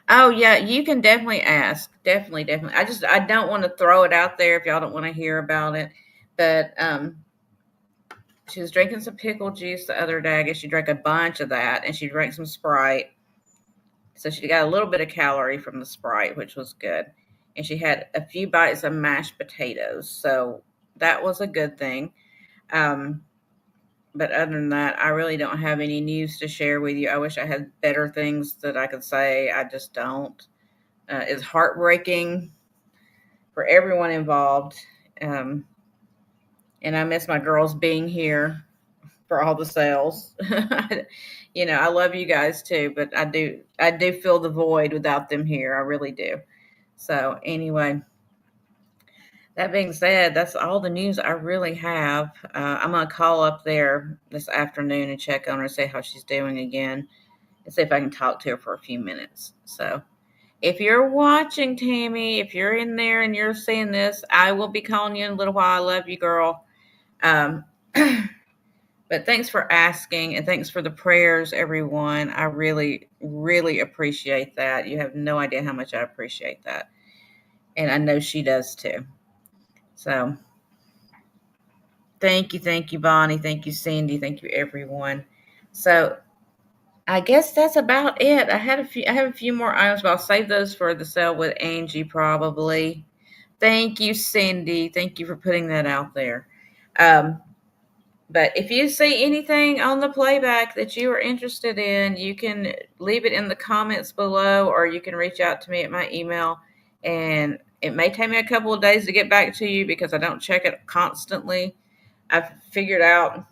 oh, yeah, you can definitely ask. Definitely, definitely. I don't want to throw it out there if y'all don't want to hear about it. But she was drinking some pickle juice the other day. I guess she drank a bunch of that, and she drank some Sprite. So she got a little bit of calorie from the Sprite, which was good. And she had a few bites of mashed potatoes. So that was a good thing. But other than that, I really don't have any news to share with you. I wish I had better things that I could say. I just don't. It's heartbreaking for everyone involved. And I miss my girls being here for all the sales. I love you guys too, but I do feel the void without them here. I really do. So anyway, that being said, that's all the news I really have. I'm going to call up there this afternoon and check on her, see how she's doing again, and see if I can talk to her for a few minutes. So if you're watching, Tammy, if you're in there and you're seeing this, I will be calling you in a little while. I love you, girl. But thanks for asking, and thanks for the prayers, everyone. I really, really appreciate that. You have no idea how much I appreciate that. And I know she does too. So thank you, Bonnie. Thank you, Cindy. Thank you, everyone. So I guess that's about it. I have a few more items, but I'll save those for the sale with Angie probably. Thank you, Cindy. Thank you for putting that out there. But if you see anything on the playback that you are interested in, you can leave it in the comments below, or you can reach out to me at my email. And it may take me a couple of days to get back to you because I don't check it constantly. I've figured out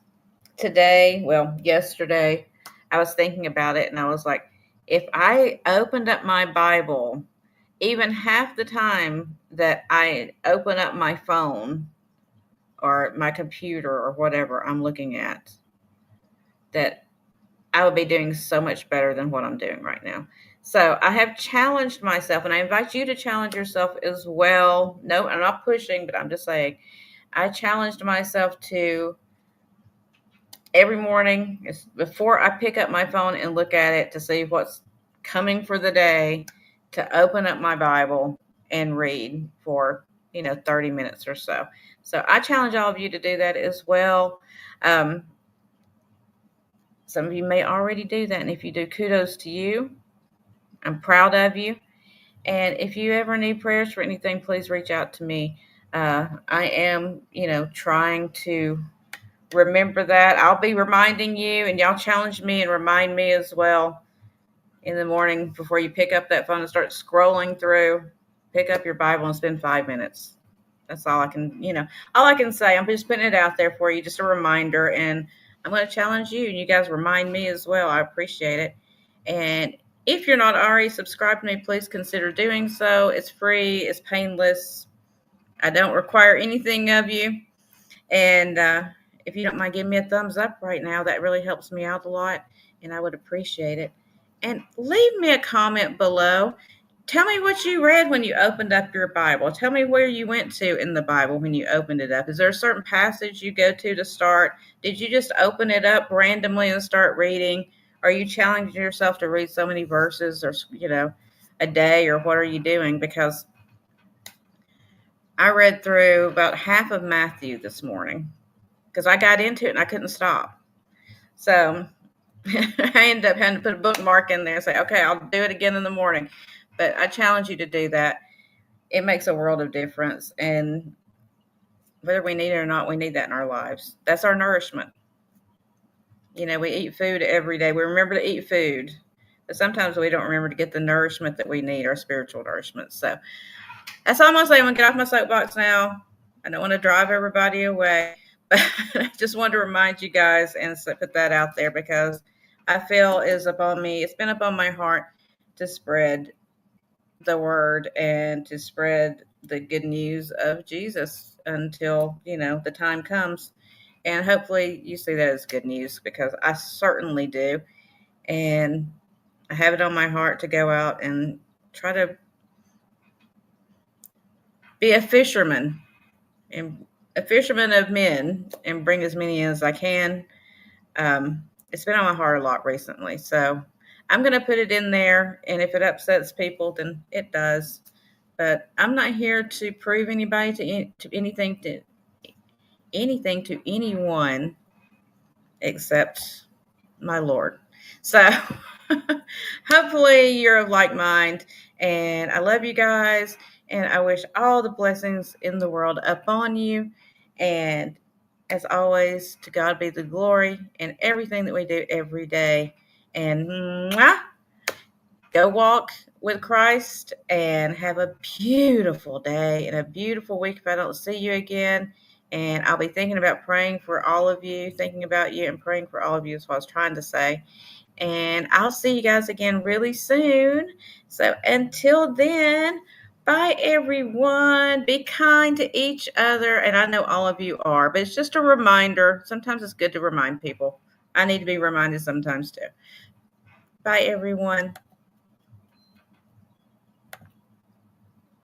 yesterday, I was thinking about it, and I was like, if I opened up my Bible, even half the time that I open up my phone or my computer or whatever I'm looking at, that I would be doing so much better than what I'm doing right now. So I have challenged myself, and I invite you to challenge yourself as well. No, I'm not pushing, but I'm just saying, I challenged myself to every morning before I pick up my phone and look at it to see what's coming for the day, to open up my Bible and read for 30 minutes or so. So I challenge all of you to do that as well. Some of you may already do that, and if you do, kudos to you. I'm proud of you. And if you ever need prayers for anything, please reach out to me. I am, trying to remember that. I'll be reminding you, and y'all challenge me and remind me as well in the morning before you pick up that phone and start scrolling through. Pick up your Bible and spend 5 minutes. That's all I can say. I'm just putting it out there for you, just a reminder. And I'm going to challenge you, and you guys remind me as well. I appreciate it. And If you're not already subscribed to me, please consider doing so. It's free, it's painless. I don't require anything of you. And if you don't mind giving me a thumbs up right now, that really helps me out a lot, and I would appreciate it. And leave me a comment below. Tell me what you read when you opened up your Bible. Tell me where you went to in the Bible when you opened it up. Is there a certain passage you go to start? Did you just open it up randomly and start reading? Are you challenging yourself to read so many verses or, a day, or what are you doing? Because I read through about half of Matthew this morning because I got into it and I couldn't stop. So I ended up having to put a bookmark in there and say, okay, I'll do it again in the morning. But I challenge you to do that. It makes a world of difference. And whether we need it or not, we need that in our lives. That's our nourishment. We eat food every day. We remember to eat food, but sometimes we don't remember to get the nourishment that we need, our spiritual nourishment. So that's all I'm going to say. I'm going to get off my soapbox now. I don't want to drive everybody away, but I just wanted to remind you guys and put that out there because I feel is upon me. It's been upon my heart to spread the word and to spread the good news of Jesus until, the time comes. And hopefully you see that as good news because I certainly do. And I have it on my heart to go out and try to be a fisherman and a fisherman of men and bring as many in as I can. It's been on my heart a lot recently. So I'm going to put it in there. And if it upsets people, then it does. But I'm not here to prove anybody to anything to anyone except my Lord. So hopefully you're of like mind, and I love you guys, and I wish all the blessings in the world upon you. And as always, to God be the glory in everything that we do every day. And go walk with Christ and have a beautiful day and a beautiful week if I don't see you again. And I'll be thinking about praying for all of you, thinking about you and praying for all of you is what I was trying to say. And I'll see you guys again really soon. So until then, bye everyone. Be kind to each other. And I know all of you are, but it's just a reminder. Sometimes it's good to remind people. I need to be reminded sometimes too. Bye everyone.